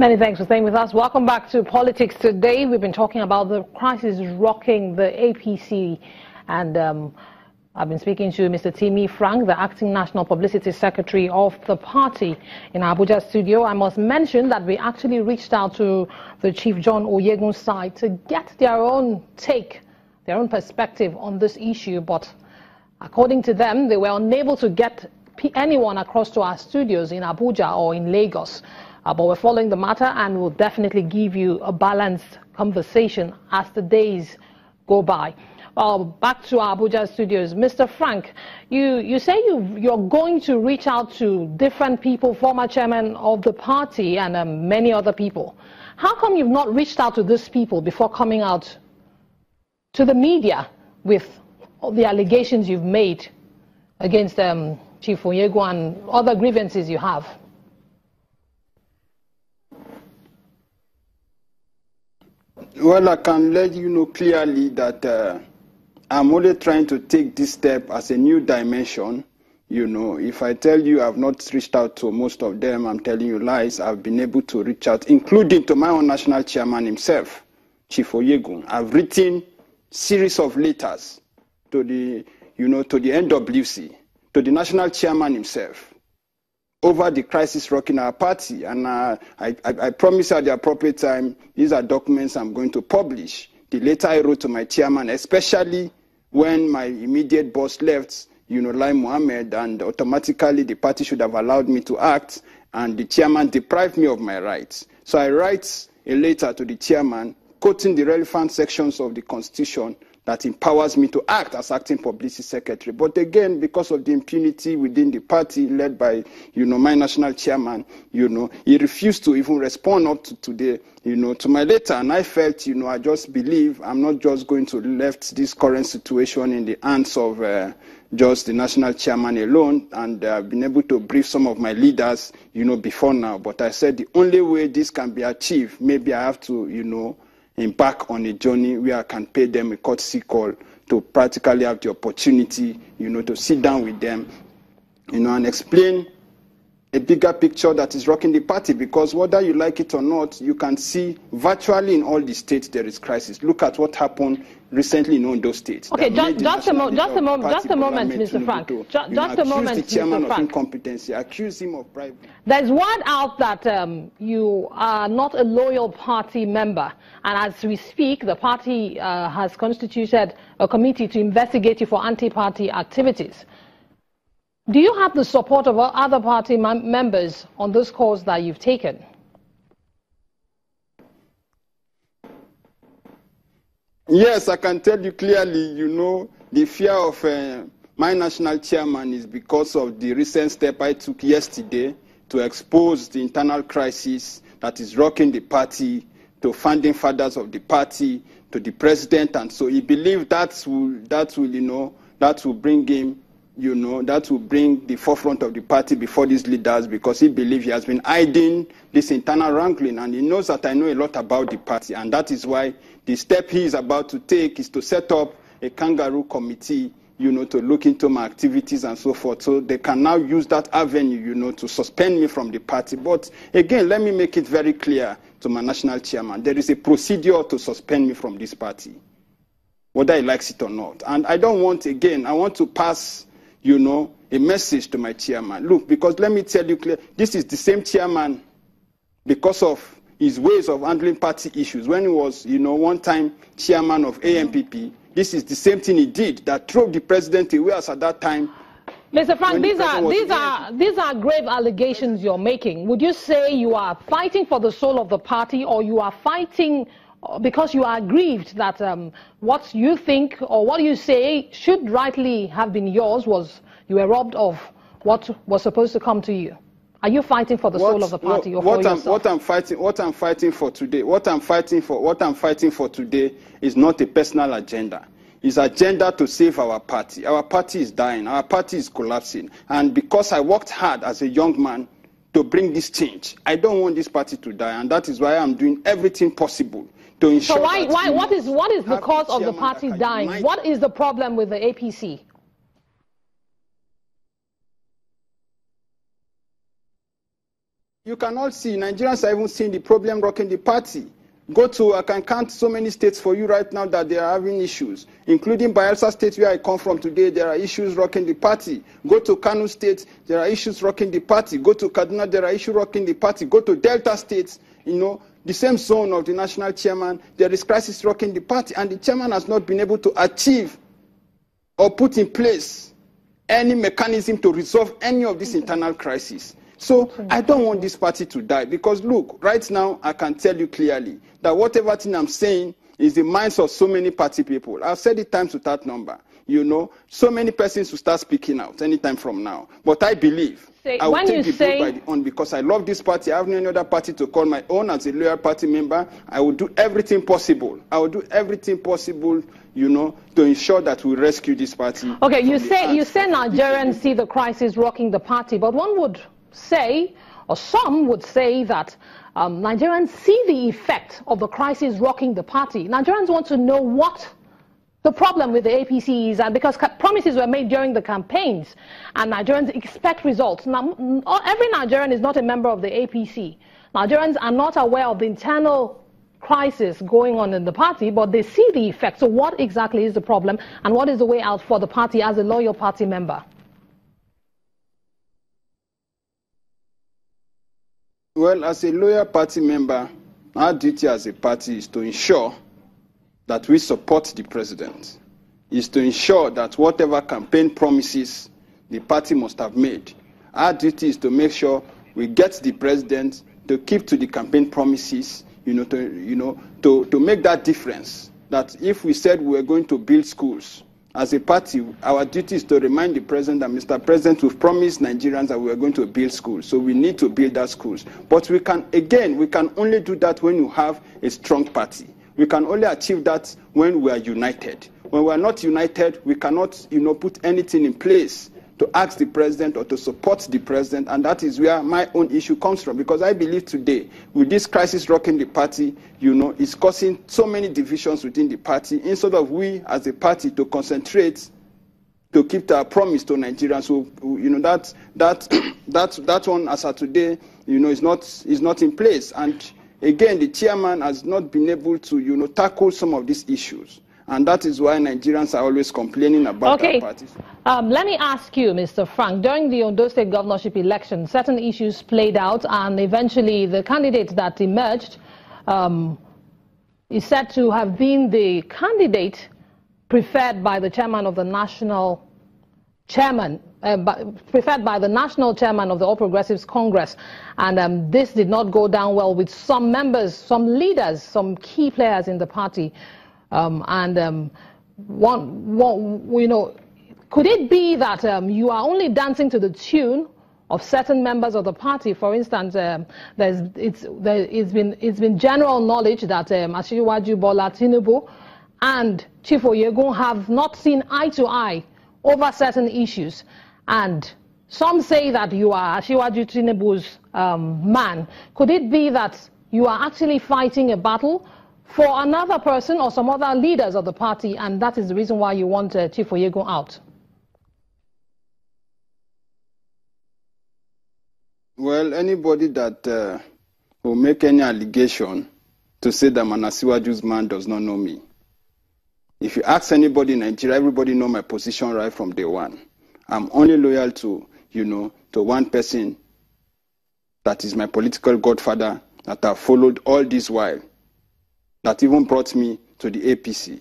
Many thanks for staying with us. Welcome back to Politics Today. We've been talking about the crisis rocking the APC, and I've been speaking to Mr. Timi Frank, the acting National Publicity Secretary of the party in Abuja studio. I must mention that we actually reached out to the Chief John Oyegun's side to get their own take, their own perspective on this issue, but according to them, they were unable to get anyone across to our studios in Abuja or in Lagos. But we're following the matter and we'll definitely give you a balanced conversation as the days go by. Well, back to our Abuja studios. Mr. Frank, you say you're going to reach out to different people, former chairman of the party and many other people. How come you've not reached out to these people before coming out to the media with all the allegations you've made against Chief Oyegun and other grievances you have? Well, I can let you know clearly that I'm only trying to take this step as a new dimension. You know, if I tell you I've not reached out to most of them, I'm telling you lies. I've been able to reach out, including to my own national chairman himself, Chief Oyegun. I've written series of letters to the, to the NWC, to the national chairman himself, over the crisis rocking our party. And I promise at the appropriate time, these are documents I'm going to publish. The letter I wrote to my chairman, especially when my immediate boss left, Lai Mohammed, and automatically the party should have allowed me to act, and the chairman deprived me of my rights. So I write a letter to the chairman, quoting the relevant sections of the Constitution that empowers me to act as acting publicity secretary. But again, because of the impunity within the party led by, my national chairman, he refused to even respond up to today, to my letter. And I felt, I just believe I'm not just going to left this current situation in the hands of just the national chairman alone. And I've been able to brief some of my leaders, before now. But I said the only way this can be achieved, maybe I have to, embark on a journey where I can pay them a courtesy call to practically have the opportunity, to sit down with them, and explain a bigger picture that is rocking the party. Because whether you like it or not, you can see virtually in all the states there is crisis. Look at what happened recently in Ondo State. Okay, just a moment, Mr. Frank. Just a moment, the chairman of incompetency, accuse him of bribery. There's word out that you are not a loyal party member, and as we speak, the party has constituted a committee to investigate you for anti-party activities. Do you have the support of other party members on this course that you've taken? Yes, I can tell you clearly, the fear of my national chairman is because of the recent step I took yesterday to expose the internal crisis that is rocking the party, to founding fathers of the party, to the president, and so he believed that will bring him, that will bring the forefront of the party before these leaders, because he believes he has been hiding this internal wrangling, and he knows that I know a lot about the party, and that is why the step he is about to take is to set up a kangaroo committee, to look into my activities and so forth, so they can now use that avenue, to suspend me from the party. But again, let me make it very clear to my national chairman, there is a procedure to suspend me from this party, whether he likes it or not. And I don't want, again, I want to pass a message to my chairman. Look, because let me tell you clearly, this is the same chairman, because of his ways of handling party issues. When he was, one time chairman of AMPP, this is the same thing he did that drove the president away, as at that time. Mr. Frank, these are grave allegations you're making. Would you say you are fighting for the soul of the party, or you are fighting because you are aggrieved that what you think or what you say should rightly have been yours was you were robbed of what was supposed to come to you? Are you fighting for the soul of the party or for yourself? What I'm fighting for today is not a personal agenda. It's an agenda to save our party. Our party is dying. Our party is collapsing. And because I worked hard as a young man to bring this change, I don't want this party to die, and that is why I'm doing everything possible to ensure. So what is the cause of the party dying? What is the problem with the APC? You can all see, Nigerians are even seeing the problem rocking the party. Go to, I can count so many states for you right now that they are having issues, including Bayelsa State, where I come from today, there are issues rocking the party. Go to Kano State, there are issues rocking the party. Go to Kaduna, there are issues rocking the party. Go to Delta State, you know, the same zone of the national chairman, there is crisis rocking the party, and the chairman has not been able to achieve or put in place any mechanism to resolve any of these internal crises. So I don't want this party to die, because look, right now I can tell you clearly that whatever thing I'm saying is the minds of so many party people. I've said it times without number. You know, so many persons will start speaking out anytime from now. But I believe I will take the bull by the horn, because I love this party. I have no any other party to call my own. As a loyal party member, I will do everything possible. I will do everything possible, you know, to ensure that we rescue this party. Okay, you say Nigerians see the crisis rocking the party, but one would say, or some would say, that Nigerians see the effect of the crisis rocking the party. Nigerians want to know what the problem with the APC is, and because promises were made during the campaigns, and Nigerians expect results. Now, every Nigerian is not a member of the APC. Nigerians are not aware of the internal crisis going on in the party, but they see the effect. So what exactly is the problem, and what is the way out for the party as a loyal party member? Well, as a loyal party member, our duty as a party is to ensure that we support the president, is to ensure that whatever campaign promises the party must have made, our duty is to make sure we get the president to keep to the campaign promises, to make that difference. That if we said we were going to build schools, as a party, our duty is to remind the president that, Mr. President, we've promised Nigerians that we are going to build schools, so we need to build that schools. But we can only do that when you have a strong party. We can only achieve that when we are united. When we are not united, we cannot, put anything in place to ask the president or to support the president, and that is where my own issue comes from. Because I believe today, with this crisis rocking the party, it's causing so many divisions within the party, instead of we as a party to concentrate to keep to our promise to Nigerians. So, that one as of today, is not in place. And again, the chairman has not been able to, tackle some of these issues. And that is why Nigerians are always complaining about our parties. Let me ask you, Mr. Frank, during the Ondo State governorship election, certain issues played out, and eventually the candidate that emerged is said to have been the candidate preferred by the chairman of the national preferred by the national chairman of the All Progressives Congress. And this did not go down well with some members, some leaders, some key players in the party. Could it be that you are only dancing to the tune of certain members of the party? For instance, it's been general knowledge that Asiwaju Bola Tinubu and Chief Oyegun have not seen eye to eye over certain issues, and some say that you are Asiwaju Tinubu's man. Could it be that you are actually fighting a battle for another person or some other leaders of the party, and that is the reason why you want Chief Oyegun out? Well, anybody that will make any allegation to say that Asiwaju's man does not know me. If you ask anybody in Nigeria, everybody know my position right from day one. I'm only loyal to, to one person that is my political godfather that I've followed all this while, that even brought me to the APC,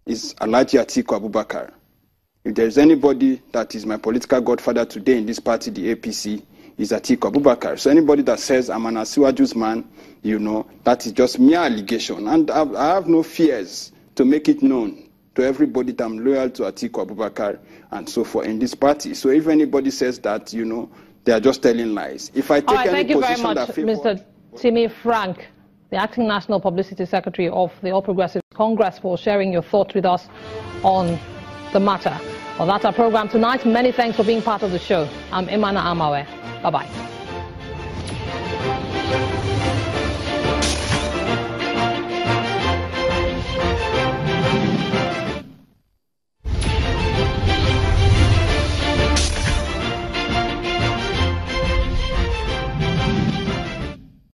is Alhaji Atiku Abubakar. If there's anybody that is my political godfather today in this party, the APC, is Atiku Abubakar. So anybody that says I'm an Asiwaju's man, that is just mere allegation. And I have no fears to make it known to everybody that I'm loyal to Atiku Abubakar and so forth in this party. So if anybody says that, they are just telling lies. If I take any position that favors... Thank you very much, Mr. Timmy Frank, the Acting National Publicity Secretary of the All Progressives Congress, for sharing your thoughts with us on the matter. Well, that's our program tonight. Many thanks for being part of the show. I'm Imana Amawe. Bye-bye.